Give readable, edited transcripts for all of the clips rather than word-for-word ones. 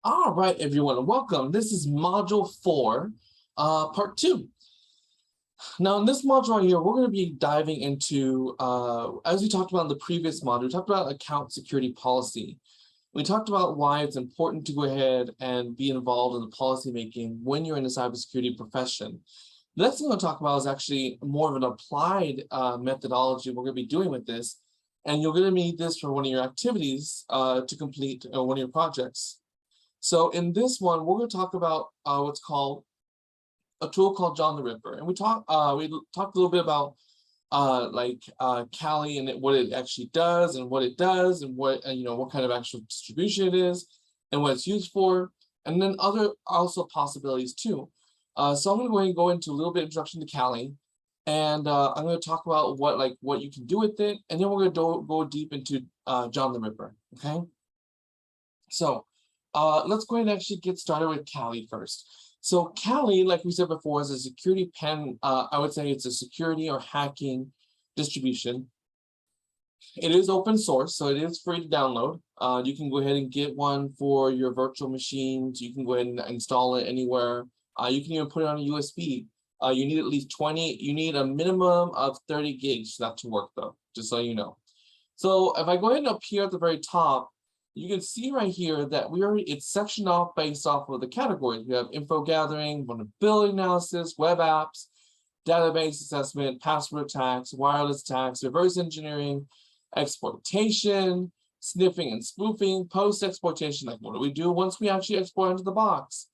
All right, everyone, welcome. This is module 4, part 2. Now, in this module right here, we're going to be diving into, as we talked about in the previous module, we talked about account security policy. We talked about why it's important to go ahead and be involved in the policy making when you're in the cybersecurity profession. The next thing I'm going to talk about is actually more of an applied methodology we're going to be doing with this. And you're going to need this for one of your activities to complete one of your projects. So in this one, we're going to talk about what's called a tool called John the Ripper, and we talked a little bit about Kali and what it actually does, and what it does, and what what kind of actual distribution it is, and what it's used for, and then other also possibilities too. So I'm going to go ahead and go into a little bit of introduction to Kali, and I'm going to talk about what you can do with it, and then we're going to go deep into John the Ripper. Okay, so. Let's go ahead and actually get started with Kali first. So Kali, like we said before, is a security pen. I would say it's a security or hacking distribution. It is open source, so it is free to download. You can go ahead and get one for your virtual machines. You can go ahead and install it anywhere. You can even put it on a USB. You need at least 20. You need a minimum of 30 gigs for that to work, though, just so you know. So if I go ahead and up here at the very top, you can see right here that it's sectioned off based off of the categories. We have info gathering, vulnerability analysis, web apps, database assessment, password attacks, wireless attacks, reverse engineering, exploitation, sniffing and spoofing, post-exploitation. Like, what do we do once we actually export into the box?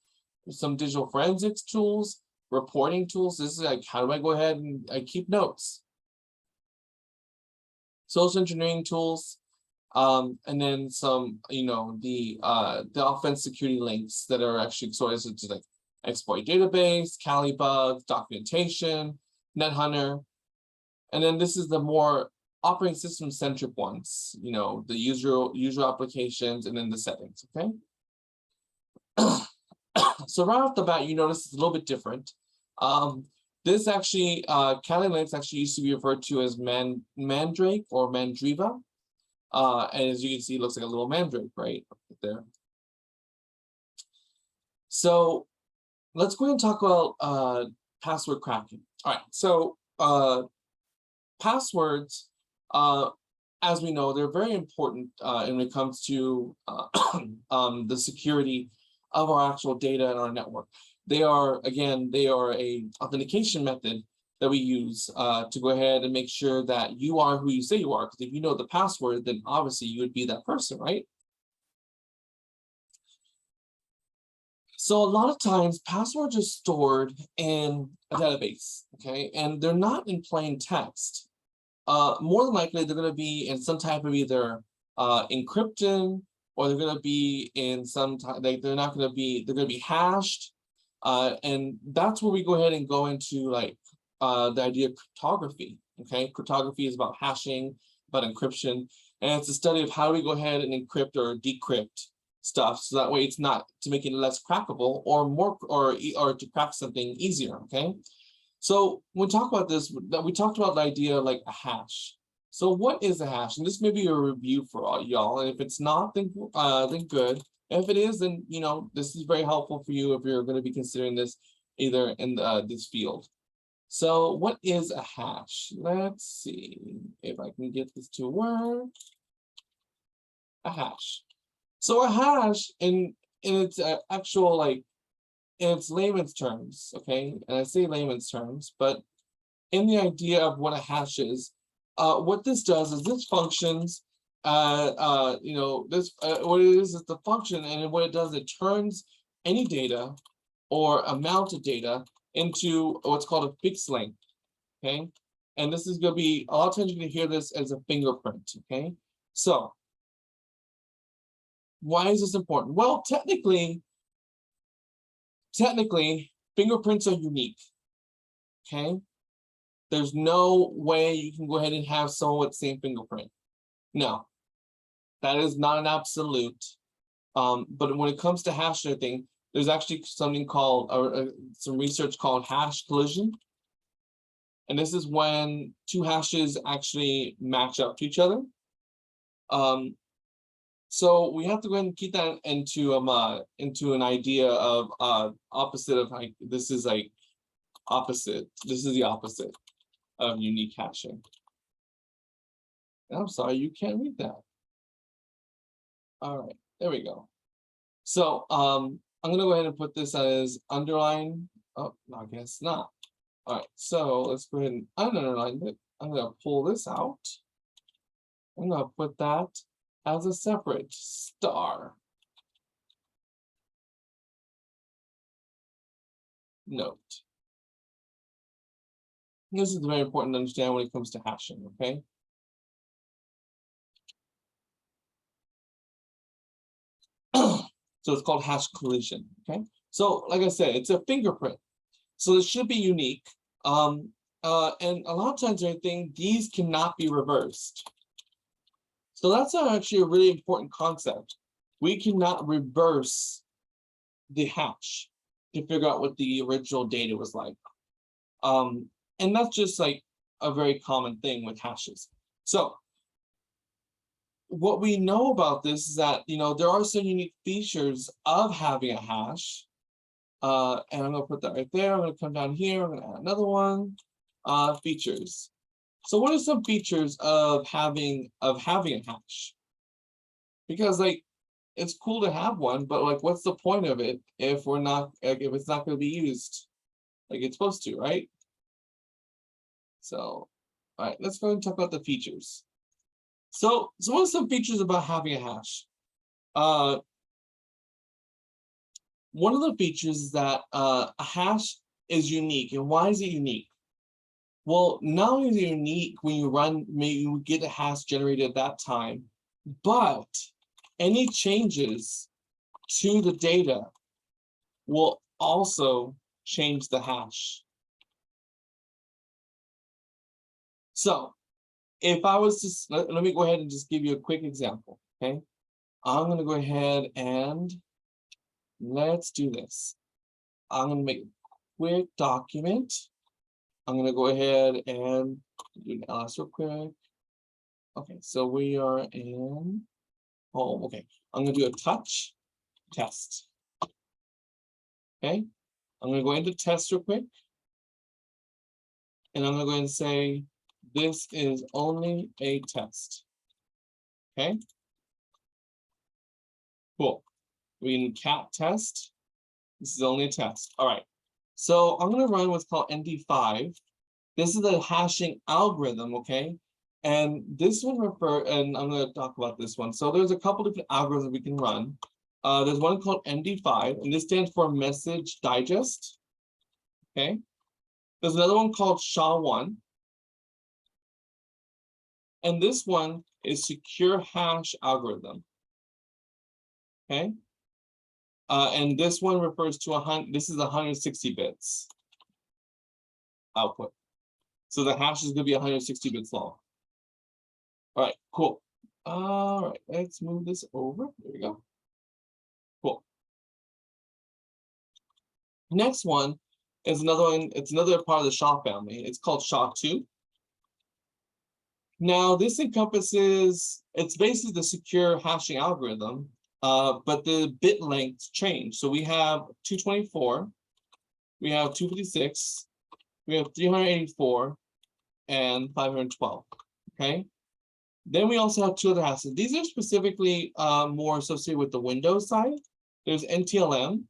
There's some digital forensics tools, reporting tools. This is like, how do I go ahead and keep notes? Social engineering tools. And then some, the offense security links that are actually sort of like exploit database, Kali bugs, documentation, NetHunter. And then this is the more operating system centric ones, the usual applications, and then the settings, okay? So right off the bat, you notice it's a little bit different. This actually, Kali Linux actually used to be referred to as Mandrake or Mandriva. And as you can see, it looks like a little mandrake right there. So let's go ahead and talk about password cracking. All right, so passwords, as we know, they're very important when it comes to the security of our actual data in our network. They are a authentication method that we use to go ahead and make sure that you are who you say you are. Because if you know the password, then obviously you would be that person, right? So a lot of times passwords are stored in a database, okay? And they're not in plain text. More than likely, they're going to be in some type of either encryption, or they're going to be in some type, they're going to be hashed. And that's where we go ahead and go into the idea of cryptography. Okay, cryptography is about hashing, about encryption, and it's a study of how do we go ahead and encrypt or decrypt stuff, so that way it's not to make it less crackable or more or to crack something easier. Okay, so when we talk about this, we talked about the idea of like a hash. So what is a hash? And this may be a review for all y'all, and if it's not, then good. And if it is, then this is very helpful for you if you're going to be considering this either in this field. So what is a hash? Let's see if I can get this to work. A hash. So a hash in its actual, in its layman's terms, okay? And I say layman's terms, but in the idea of what a hash is, what this does is this functions, what it is the function, and what it does, it turns any data or amount of data into what's called a fixed length, okay? And this is going to be, a lot of times you're going to hear this as a fingerprint, okay? So why is this important? Well, technically, fingerprints are unique, okay? There's no way you can go ahead and have someone with the same fingerprint. No, that is not an absolute. But when it comes to hashing everything, there's actually something called, some research called hash collision. And this is when two hashes actually match up to each other. So we have to go ahead and keep that into an idea of opposite of like this is like opposite. This is the opposite of unique hashing. I'm sorry, you can't read that. All right, there we go. So I'm gonna go ahead and put this as underline. Oh, no, I guess not. All right, so let's go ahead and underline it. I'm gonna pull this out. I'm gonna put that as a separate star note. This is very important to understand when it comes to hashing, okay? So it's called hash collision, okay? So like I said, it's a fingerprint. So it should be unique. And a lot of times I think these cannot be reversed. So that's actually a really important concept. We cannot reverse the hash to figure out what the original data was like. And that's just like a very common thing with hashes. So what we know about this is that, there are some unique features of having a hash. And I'm gonna put that right there. I'm gonna come down here. I'm gonna add another one. Features. So what are some features of having a hash? Because like it's cool to have one, but like what's the point of it if we're not if it's not going to be used like it's supposed to, right? So, all right, let's go and talk about the features. So what are some features about having a hash? One of the features is that a hash is unique. And why is it unique? Well, not only is it unique when you get a hash generated at that time, but any changes to the data will also change the hash. So if I was to, let me go ahead and just give you a quick example, okay? I'm gonna go ahead and let's do this. I'm gonna make a quick document. I'm gonna go ahead and do an ls real quick. Okay, so we are in home. Okay, I'm gonna do a touch test. Okay, I'm gonna go into test real quick. And I'm gonna go ahead and say, this is only a test. Okay, cool. We can cat test. This is only a test. All right. So I'm gonna run what's called ND5. This is a hashing algorithm, okay? And this one and I'm gonna talk about this one. So there's a couple different algorithms we can run. There's one called ND5, and this stands for message digest. Okay. There's another one called SHA-1. And this one is secure hash algorithm. Okay. And this one refers to this is 160 bits output. So the hash is going to be 160 bits long. All right, cool. All right, let's move this over. There we go. Cool. Next one is another one. It's another part of the SHA family. It's called SHA-2. Now, this encompasses, it's basically the secure hashing algorithm, but the bit lengths change. So we have 224, we have 256, we have 384, and 512, okay? Then we also have two other hashes. These are specifically more associated with the Windows side. There's NTLM,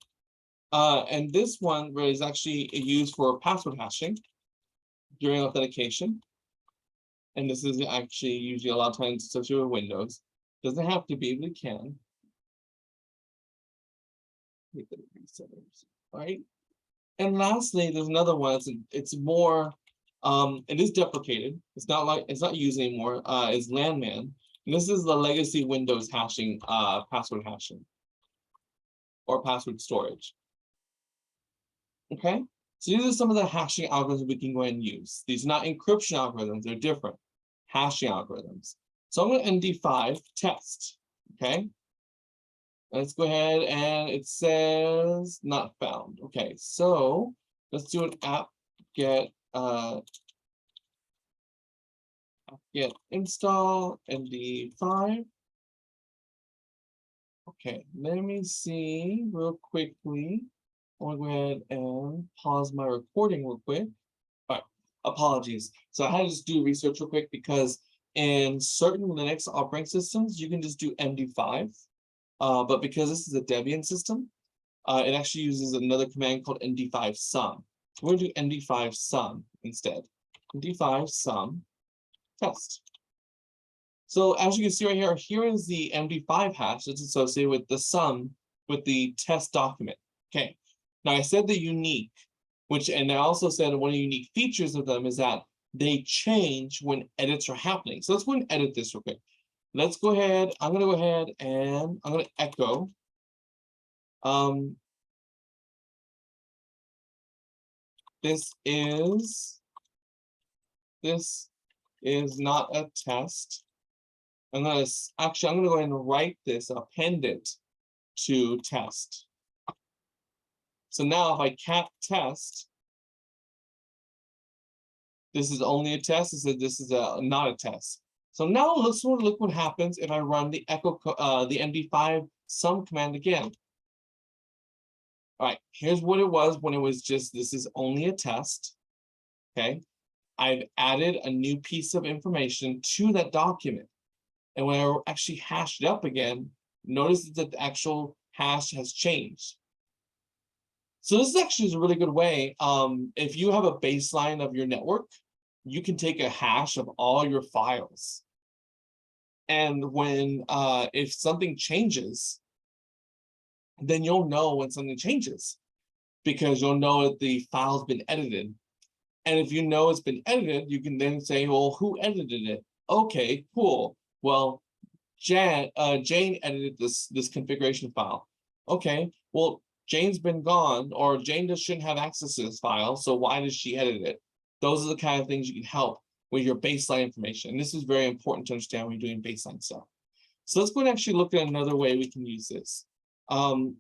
and this one is actually used for password hashing during authentication. And this is actually usually a lot of times associated with Windows. Doesn't have to be, but it can. All right. And lastly, there's another one. It's more, it is deprecated. It's not used anymore. Is Landman. And this is the legacy Windows hashing, password hashing, or password storage. Okay. So these are some of the hashing algorithms we can go ahead and use. These are not encryption algorithms, they're different hashing algorithms. So I'm going to ND5 test. Okay. Let's go ahead and it says not found. Okay, so let's do an app get install ND5. Okay, let me see real quickly. I want to go ahead and pause my recording real quick. All right, apologies. So I had to just do research real quick because in certain Linux operating systems, you can just do MD5. But because this is a Debian system, it actually uses another command called MD5 sum. We're going to do MD5 sum instead. MD5 sum test. So as you can see right here, here is the MD5 hash that's associated with the sum with the test document. Okay. Now I said the unique, and I also said one of the unique features of them is that they change when edits are happening. So let's go and edit this real quick. Let's go ahead. I'm going to go ahead and I'm going to echo. This is not a test. I'm going to go ahead and write this, append it to test. So now if I cat test, this is only a test. It says this is not a test. So now let's look what happens if I run the the MD5 sum command again. All right, here's what it was when it was just, this is only a test. Okay, I've added a new piece of information to that document. And when I actually hashed it up again, notice that the actual hash has changed. So this is actually a really good way. If you have a baseline of your network, you can take a hash of all your files. And when if something changes, then you'll know when something changes because you'll know that the file's been edited. And if you know it's been edited, you can then say, well, who edited it? Okay, cool. Well, Jane edited this configuration file. Okay, well, Jane's been gone, or Jane just shouldn't have access to this file, so why does she edit it? Those are the kind of things you can help with your baseline information. And this is very important to understand when you're doing baseline stuff. So let's go and actually look at another way we can use this. So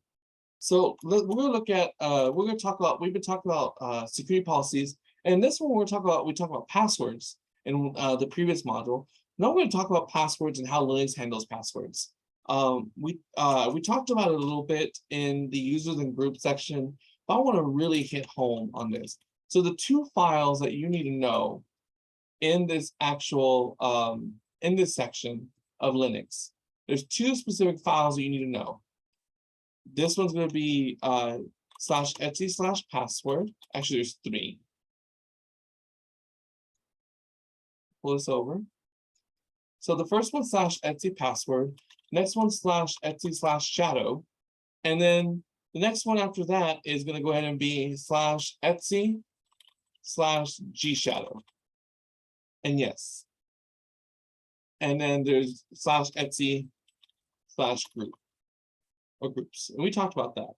we're going to look at, we've been talking about security policies. And this one we talk about passwords in the previous module. Now we're going to talk about passwords and how Linux handles passwords. We talked about it a little bit in the users and groups section, but I want to really hit home on this. So the two files that you need to know in this actual, in this section of Linux, there's two specific files that you need to know. This one's going to be /etc/password. Actually, there's three. Pull this over. So the first one /etc password, next one /etc/shadow, and then the next one after that is going to go ahead and be /etc/gshadow. And yes. And then there's /etc/group or groups. And we talked about that.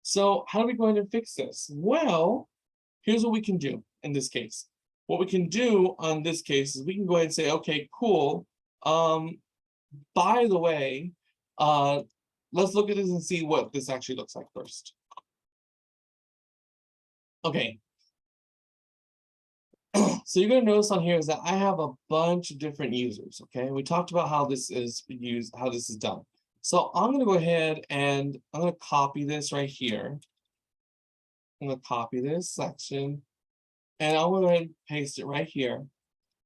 So how do we go ahead and fix this? Well, here's what we can do in this case. What we can do on this case is we can go ahead and say, okay, cool. By the way, let's look at this and see what this actually looks like first. Okay. So you're going to notice on here is that I have a bunch of different users. Okay, we talked about how this is used, how this is done. So I'm going to go ahead and I'm going to copy this right here. I'm going to copy this section and I'm going to go ahead and paste it right here.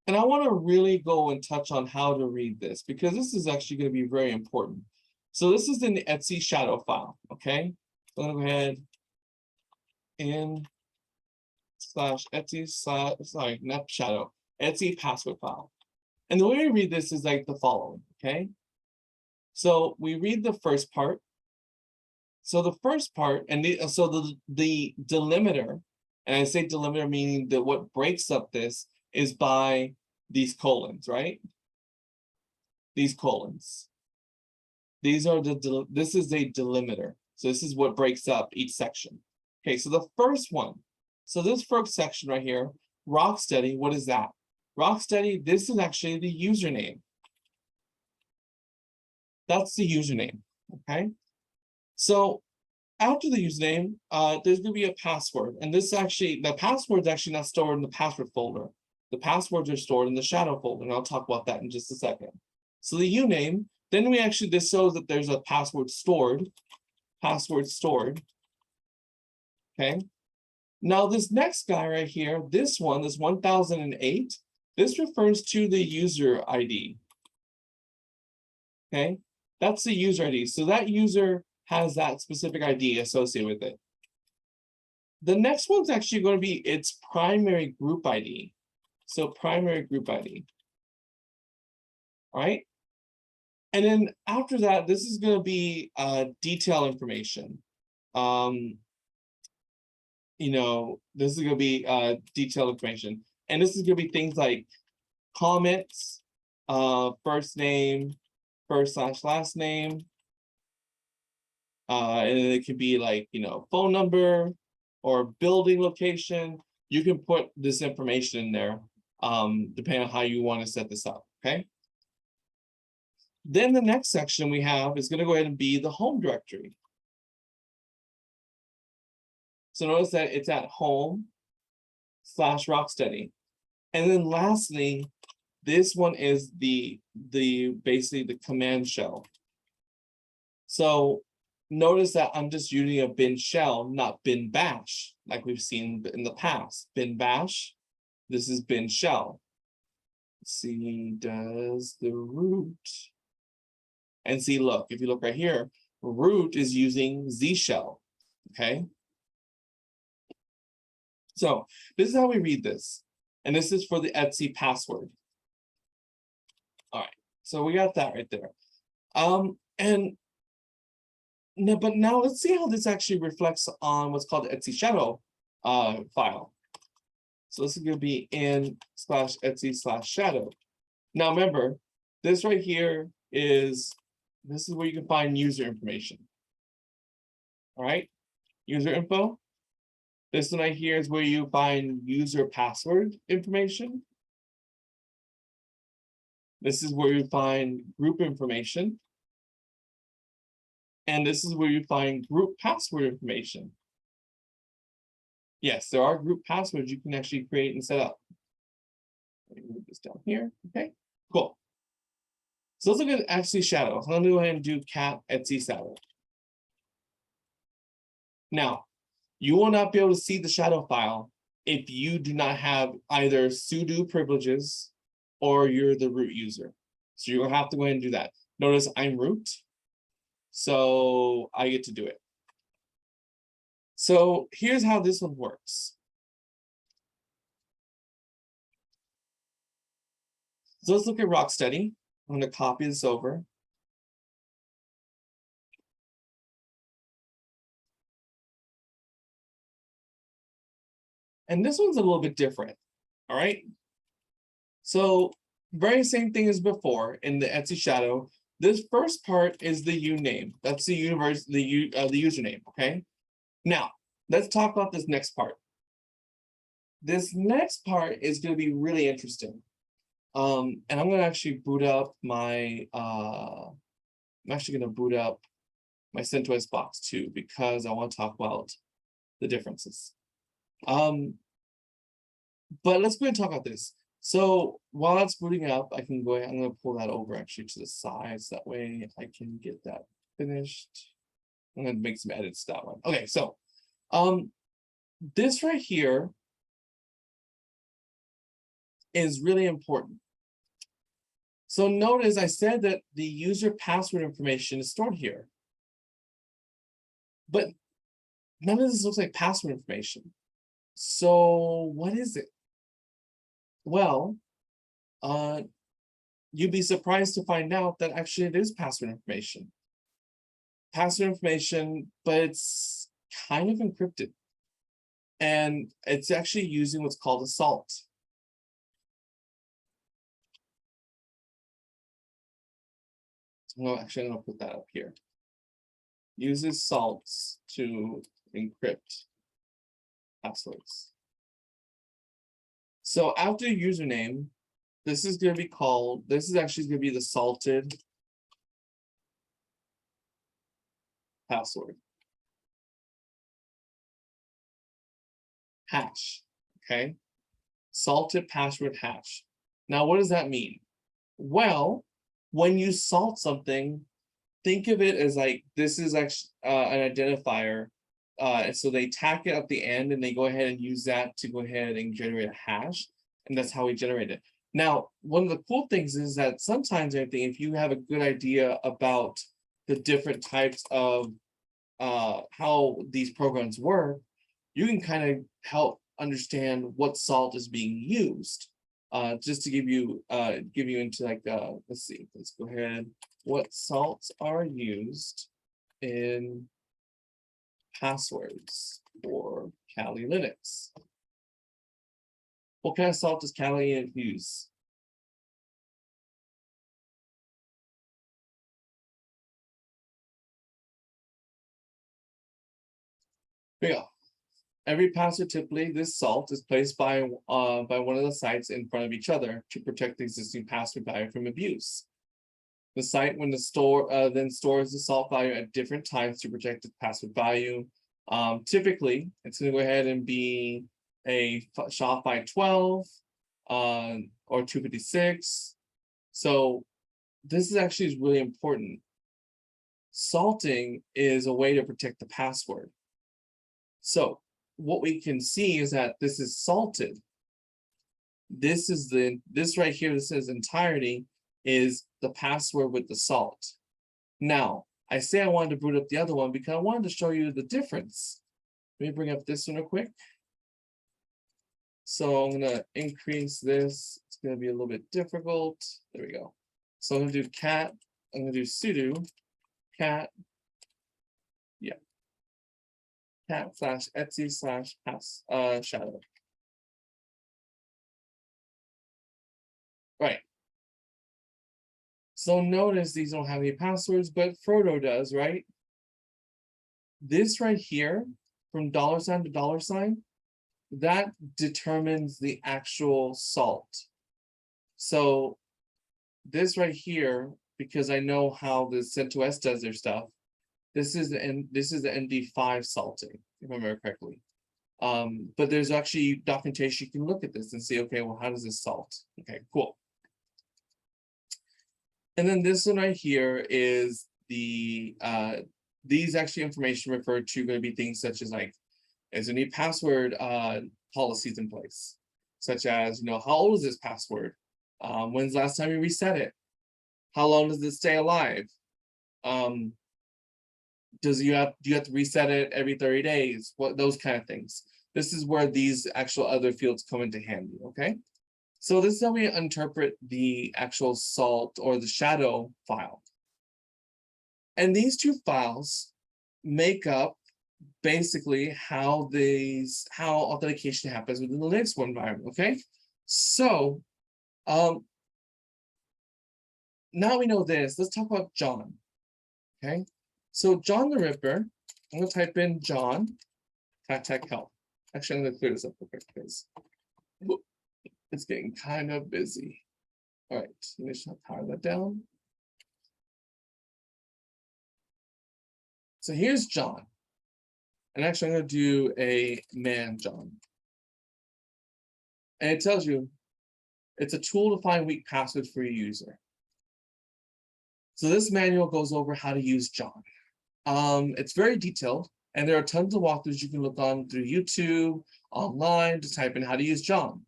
And I want to really go and touch on how to read this because this is actually going to be very important. So this is in the etc shadow file. Okay, so I'm going to go ahead in /etc/ not shadow, etc password file. And the way we read this is like the following. Okay, so we read the first part. So the first part, and the delimiter, and I say delimiter meaning that what breaks up this is by these colons, right? These colons. These are this is a delimiter. So this is what breaks up each section. Okay, so the first one. So this first section right here, Rocksteady, what is that? Rocksteady, this is actually the username. That's the username, okay? So after the username, there's going to be a password. And this actually, the password is actually not stored in the password folder. The passwords are stored in the shadow folder, and I'll talk about that in just a second. So the username Then we actually, this shows that there's a password stored, okay? Now this next guy right here, this one, this 1008, this refers to the user ID, okay? That's the user ID, so that user has that specific ID associated with it. The next one's actually going to be its primary group ID. So primary group ID, all right? And then after that, this is going to be detail information. This is going to be detailed information. And this is going to be things like comments, first name, first/last name. And then it could be like, phone number or building location. You can put this information in there, depending on how you want to set this up, okay? Then the next section we have is going to go ahead and be the home directory. So notice that it's at home/Rocksteady. And then lastly, this one is basically the command shell. So notice that I'm just using a bin shell, not bin bash, like we've seen in the past. Bin bash, this is bin shell. Let's see, does the root, and see, look, if you look right here, root is using Z shell, okay? So this is how we read this. And this is for the Etsy password. All right, so we got that right there. But now let's see how this actually reflects on what's called the Etsy shadow file. So this is going to be in/Etsy/shadow. Now remember, this right here this is where you can find user information. All right, user info. This one right here is where you find user password information. This is where you find group information. And this is where you find group password information. Yes, there are group passwords you can actually create and set up. Let me move this down here. Okay, cool. So let's look at Etsy shadow. So let me go ahead and do cat Etsy shadow. Now, you will not be able to see the shadow file if you do not have either sudo privileges or you're the root user. So you're gonna have to go ahead and do that. Notice I'm root, so I get to do it. So here's how this one works. So let's look at Rocksteady. I'm gonna copy this over. And this one's a little bit different, all right? So very same thing as before in the Etsy shadow. This first part is the uname. That's the username, okay? Now, let's talk about this next part. This next part is going to be really interesting. And I'm going to actually boot up my, I'm actually going to boot up my CentOS box too, because I want to talk about the differences. But let's go ahead and talk about this. So while that's booting up, I can go ahead, I'm going to pull that over actually to the side, so that way I can get that finished. I'm going to make some edits to that one. Okay, so this right here is really important. So notice I said that the user password information is stored here. But none of this looks like password information. So what is it? Well, you'd be surprised to find out that actually it is password information. Password information, but it's kind of encrypted. And it's actually using what's called a salt. Well, actually, I'm going to put that up here. Uses salts to encrypt passwords. So after username, this is going to be called, this is actually going to be the salted password. Hash, okay? Salted password hash. Now, what does that mean? Well, when you salt something, think of it as like this is actually an identifier. And so they tack it at the end and they go ahead and use that to go ahead and generate a hash. And that's how we generate it. Now, one of the cool things is that sometimes I think if you have a good idea about the different types of how these programs work, you can kind of help understand what salt is being used. Just to give you into like let's see, let's go ahead. What salts are used in passwords for Kali Linux? What kind of salt does Kali Linux use? Here we go. Every password typically, this salt is placed by one of the sites in front of each other to protect the existing password value from abuse. The site, when the store then stores the salt value at different times to protect the password value. Typically, it's going to go ahead and be a SHA-512 or 256. So this is actually really important. Salting is a way to protect the password. So what we can see is that this is salted. This right here, this says entirety is the password with the salt. Now, I say I wanted to boot up the other one because I wanted to show you the difference. Let me bring up this one real quick. So I'm gonna increase this. It's gonna be a little bit difficult. There we go. So I'm gonna do cat, I'm gonna do sudo cat, yeah, cat/etc/pass shadow. Right. So notice these don't have any passwords, but Frodo does, right? This right here, from $sign to $sign, that determines the actual salt. So this right here, because I know how the CentOS does their stuff, this is the MD5 salting, if I remember correctly. But there's actually documentation. You can look at this and see, okay, well, how does this salt? Okay, cool. And then this one right here is the these actually information referred to going to be things such as like, is there any password policies in place, such as, you know, how old is this password? When's the last time you reset it? How long does it stay alive? Do you have to reset it every 30 days? What, those kind of things. This is where these actual other fields come into handy, okay? So this is how we interpret the actual salt or the shadow file. And these two files make up basically how authentication happens within the Linux environment, okay? So now we know this, let's talk about John, okay? So John the Ripper, I'm gonna type in John, tech help. Actually, I'm gonna clear this up real quick because it's getting kind of busy. All right, let me just power that down. So here's John. And actually, I'm going to do a man John. And it tells you it's a tool to find weak passwords for your user. So this manual goes over how to use John. It's very detailed, and there are tons of walkthroughs you can look on through YouTube, online, to type in how to use John.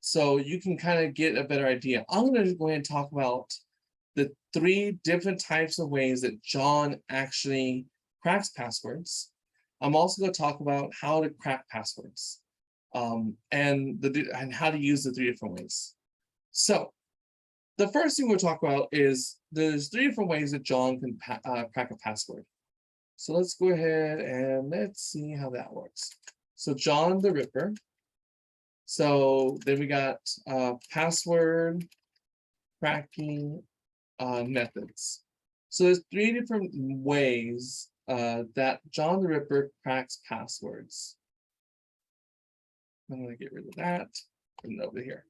So you can kind of get a better idea. I'm going to go ahead and talk about the 3 different types of ways that John actually cracks passwords. I'm also going to talk about how to crack passwords and how to use the 3 different ways. So the first thing we'll talk about is there's 3 different ways that John can crack a password. So let's go ahead and let's see how that works. So John the Ripper. So then we got password cracking methods. So there's 3 different ways that John the Ripper cracks passwords. I'm going to get rid of that. Put it over here.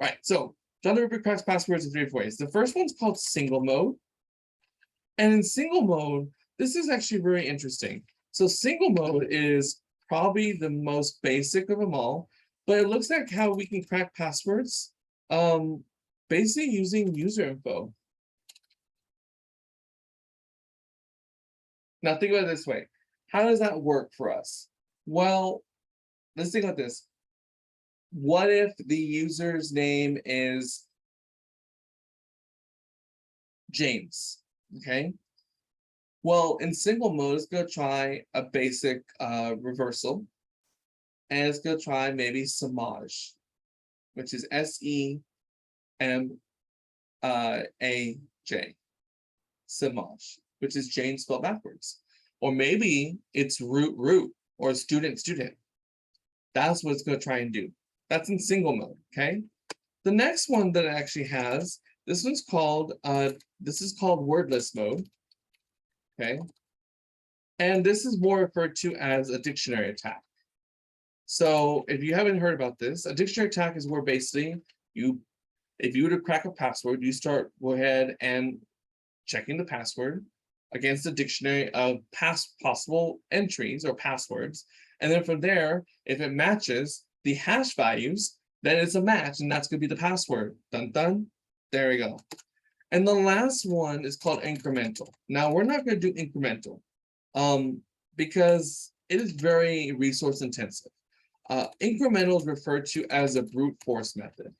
All right, so John the Ripper cracks passwords in 3 different ways. The first one's called single mode. And in single mode, this is actually very interesting. So single mode is probably the most basic of them all, but it looks like how we can crack passwords Basically using user info. Now think about it this way. How does that work for us? Well, let's think about this. What if the user's name is James? Okay. Well, in single mode, it's going to try a basic reversal. And it's going to try maybe Samaj, which is SEMAJ. Samaj, which is Jane spelled backwards. Or maybe it's root, or student. That's what it's going to try and do. That's in single mode, okay? The next one that it actually has, this is called wordless mode, okay? And this is more referred to as a dictionary attack. So if you haven't heard about this, a dictionary attack is where basically if you were to crack a password, you go ahead and checking the password against a dictionary of past possible entries or passwords. And then from there, if it matches the hash values, then it's a match, and that's going to be the password. Dun dun. There we go. And the last one is called incremental. Now we're not going to do incremental because it is very resource intensive. Incremental is referred to as a brute force method.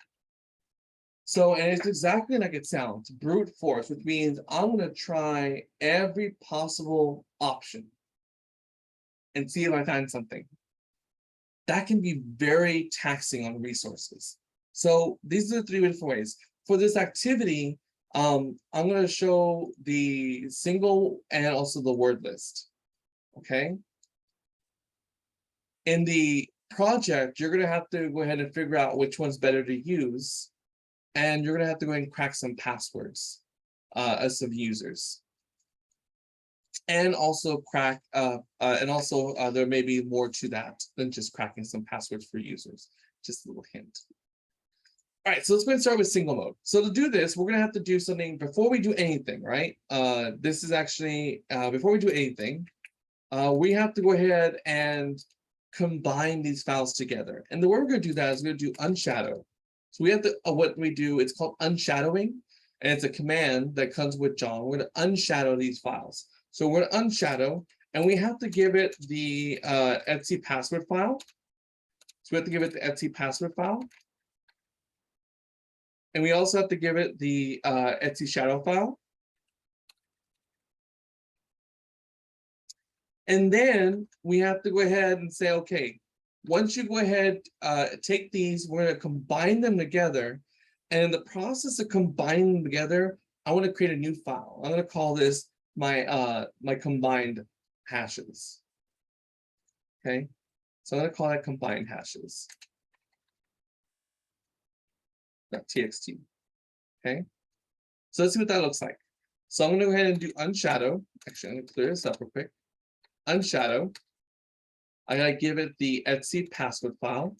So, and it's exactly like it sounds, brute force, which means I'm going to try every possible option and see if I find something. That can be very taxing on resources. So these are the three different ways. For this activity, I'm going to show the single and also the word list, okay? In the project, you're going to have to go ahead and figure out which one's better to use. And you're going to have to go ahead and crack some passwords as some users. And also there may be more to that than just cracking some passwords for users. Just a little hint. All right, so let's go ahead and start with single mode. So to do this, we're going to have to do something before we do anything, right? This is actually, before we do anything, we have to go ahead and combine these files together. And the way we're going to do that is we're going to do unshadow. So we have to, what we do, it's called unshadowing, and it's a command that comes with John. We're going to unshadow these files. So we're going to unshadow, and we have to give it the Etsy password file. So we have to give it the Etsy password file. And we also have to give it the Etsy shadow file. And then we have to go ahead and say, okay, once you go ahead, take these, we're going to combine them together. And in the process of combining them together, I want to create a new file. I'm going to call this my combined hashes. Okay, so I'm going to call that combined hashes. .txt. Okay, so let's see what that looks like. So I'm going to go ahead and do unshadow. Actually, I'm going to clear this up real quick. Unshadow. I gotta give it the Etsy password file,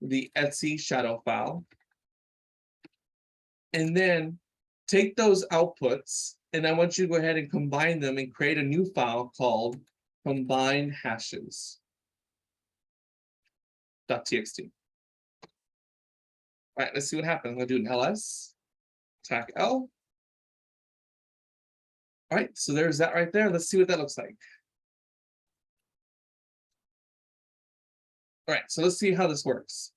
the Etsy shadow file, and then take those outputs, and I want you to go ahead and combine them and create a new file called combine hashes. .txt. All right, let's see what happens. I'm gonna do an ls, attack L. All right, so there's that right there. Let's see what that looks like. All right, so let's see how this works.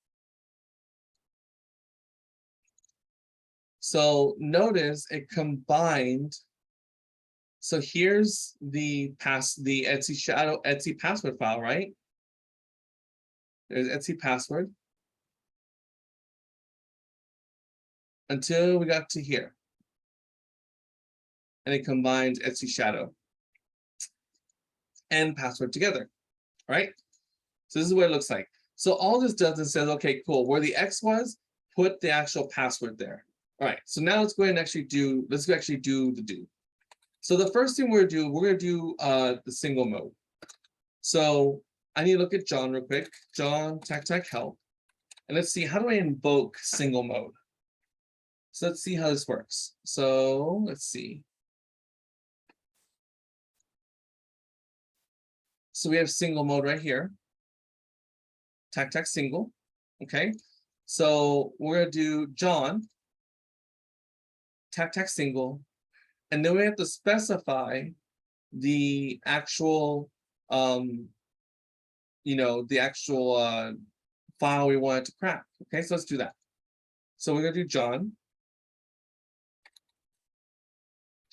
So notice it combined. So here's the Etsy password file, right? There's Etsy password. Until we got to here. And it combines Etsy shadow and password together, right? So this is what it looks like. So all this does is says, okay, cool. Where the X was, put the actual password there. All right. So now let's go ahead and actually do the do. So the first thing we're gonna do the single mode. So I need to look at John real quick. John, tac help. And let's see, how do I invoke single mode? So let's see how this works. So let's see. So we have single mode right here. Tac single. Okay. So we're gonna do John, tac single, and then we have to specify the actual the actual file we want to crack. Okay, so let's do that. So we're gonna do John,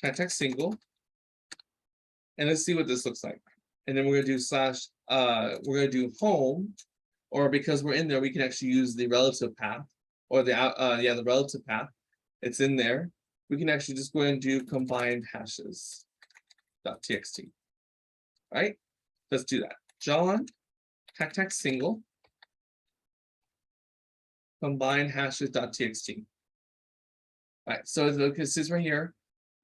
tac single, and let's see what this looks like. And then we're gonna do slash, we're gonna do home, or because we're in there, we can actually use the relative path, or the relative path. It's in there. We can actually just go ahead and do combined hashes.txt. Right? Let's do that. John, tac single, combine hashes.txt. All right, so look, it says right here,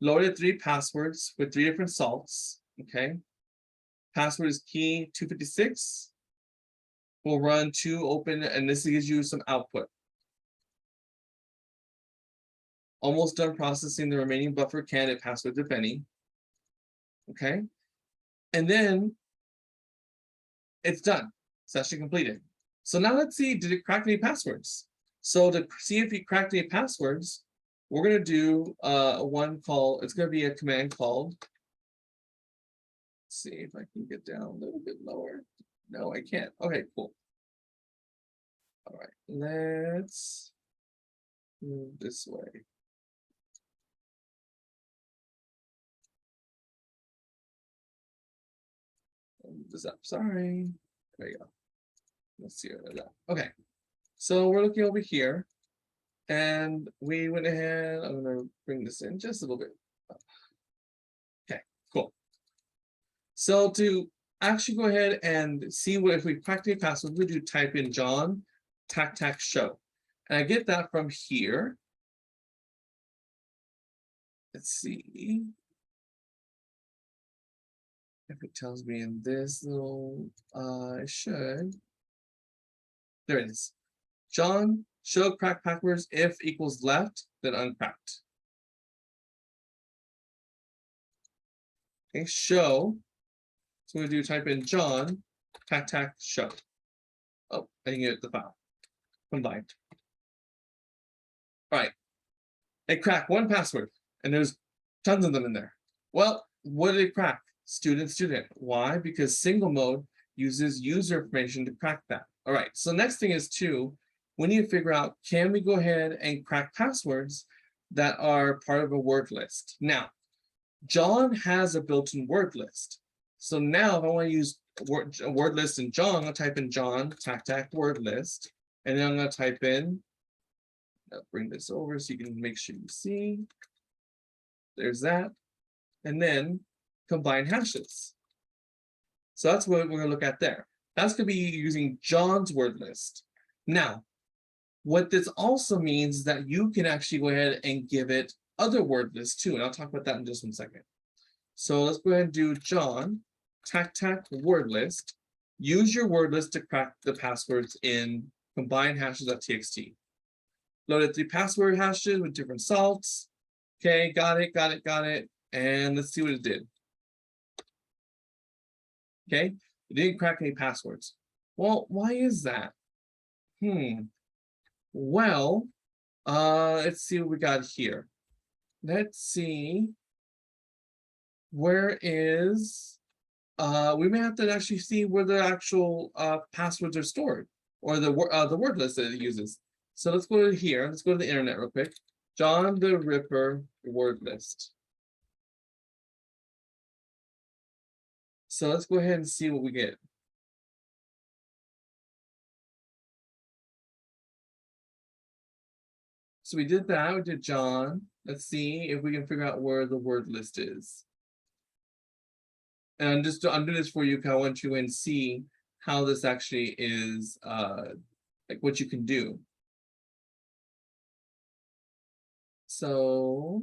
loaded 3 passwords with 3 different salts. Okay. Password is key 256. We'll run 2 open, and this gives you some output. Almost done processing the remaining buffer candidate passwords, if any. Okay. And then it's done. It's actually completed. So now let's see, did it crack any passwords? So to see if you cracked any passwords, we're going to do one call. It's going to be a command called. Let's see if I can get down a little bit lower. No, I can't. Okay, cool. All right, let's move this way. Move this up. Sorry. There you go. Let's see what that. Okay, so we're looking over here, and we went ahead. I'm going to bring this in just a little bit. Okay, cool. So to actually go ahead and see what if we cracked a password, we do type in John, tac show, and I get that from here. Let's see if it tells me in this little. It should. There it is. John, show crack passwords if equals left, then uncracked. Okay, show. So we do type in John, tac show. Oh, I didn't get the file. Combined. All right. It cracked 1 password, and there's tons of them in there. Well, what did it crack? Student. Why? Because single mode uses user information to crack that. All right, so next thing is we need to figure out, can we go ahead and crack passwords that are part of a word list? Now, John has a built-in word list. So now if I want to use a word list in John, I'm going to type in John, tac word list, and then I'm going to type in, I'll bring this over so you can make sure you see. There's that. And then combine hashes. So that's what we're going to look at there. That's going to be using John's word list. Now, what this also means is that you can actually go ahead and give it other word lists too. And I'll talk about that in just 1 second. So let's go ahead and do John, tac word list. Use your word list to crack the passwords in combine hashes.txt. Loaded 3 password hashes with different salts. Okay, got it. And let's see what it did. Okay, it didn't crack any passwords. Well, why is that? Well, let's see what we got here. Let's see. Where is, we may have to actually see where the actual passwords are stored, or the word list that it uses. So let's go to here. Let's go to the internet real quick. John the Ripper word list. So let's go ahead and see what we get. So we did that. We did John. Let's see if we can figure out where the word list is. And I'm doing this for you because I want you to see how this actually is, like what you can do. So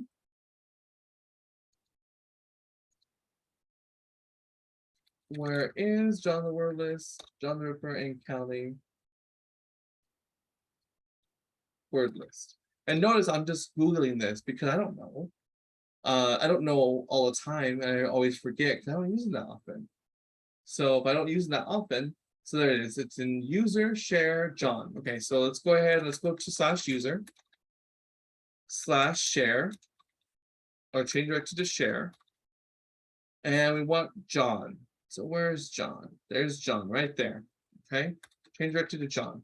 where is John the word list? John the Ripper and Callie word list. And notice I'm just Googling this because I don't know. I don't know all the time, and I always forget because I don't use it that often. So if I don't use it that often, So there it is. It's in user share John. Okay, so let's go ahead. Let's go to /user /share, or change directory to share. And we want John. So where's John? There's John right there. Okay, change directory to John.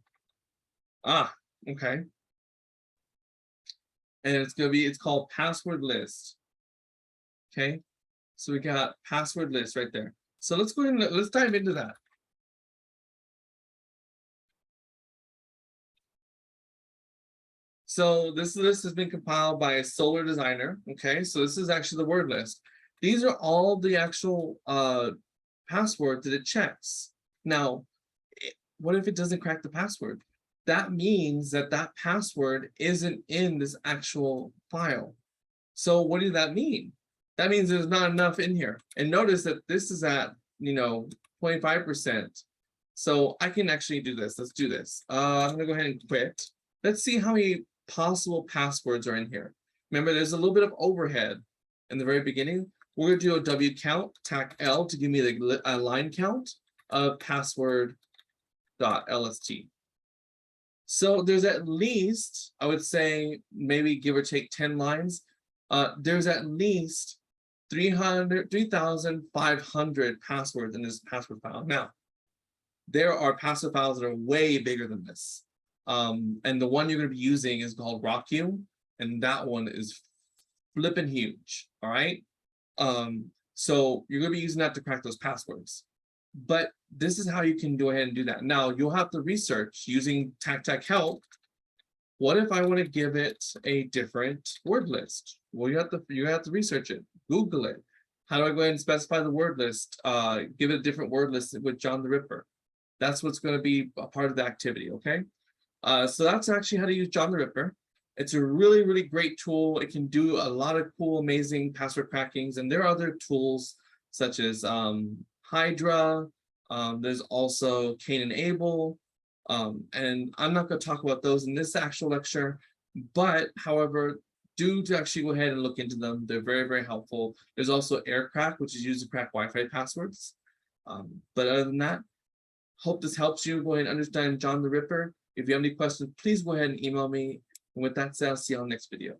Ah, okay. And it's called password list. Okay, so we got password list right there. So let's go ahead and let's dive into that. So this list has been compiled by a Solar designer. Okay, so this is actually the word list. These are all the actual passwords that it checks. Now, what if it doesn't crack the password? That means that that password isn't in this actual file. So what does that mean? That means there's not enough in here. And notice that this is at, 25%. So I can actually do this. Let's do this. I'm gonna go ahead and quit. Let's see how many possible passwords are in here. Remember, there's a little bit of overhead in the very beginning. We're gonna do a W count, tac L to give me the line count of password.lst. So there's at least, I would say, maybe give or take 10 lines. There's at least 3,500 passwords in this password file. Now, there are password files that are way bigger than this. And the one you're going to be using is called RockU, and that one is flipping huge. All right. So you're going to be using that to crack those passwords. But this is how you can go ahead and do that. Now you'll have to research using tac help. What if I want to give it a different word list? Well, you have to research it, Google it. How do I go ahead and specify the word list? Give it a different word list with John the Ripper. That's what's going to be a part of the activity. Okay. So that's actually how to use John the Ripper. It's a really, really great tool. It can do a lot of cool, amazing password crackings. And there are other tools such as Hydra. There's also Cain and Abel. And I'm not going to talk about those in this actual lecture. But however, do to actually go ahead and look into them. They're very, very helpful. There's also AirCrack, which is used to crack Wi-Fi passwords. But other than that, hope this helps you go ahead and understand John the Ripper. If you have any questions, please go ahead and email me. And with that said, I'll see you on the next video.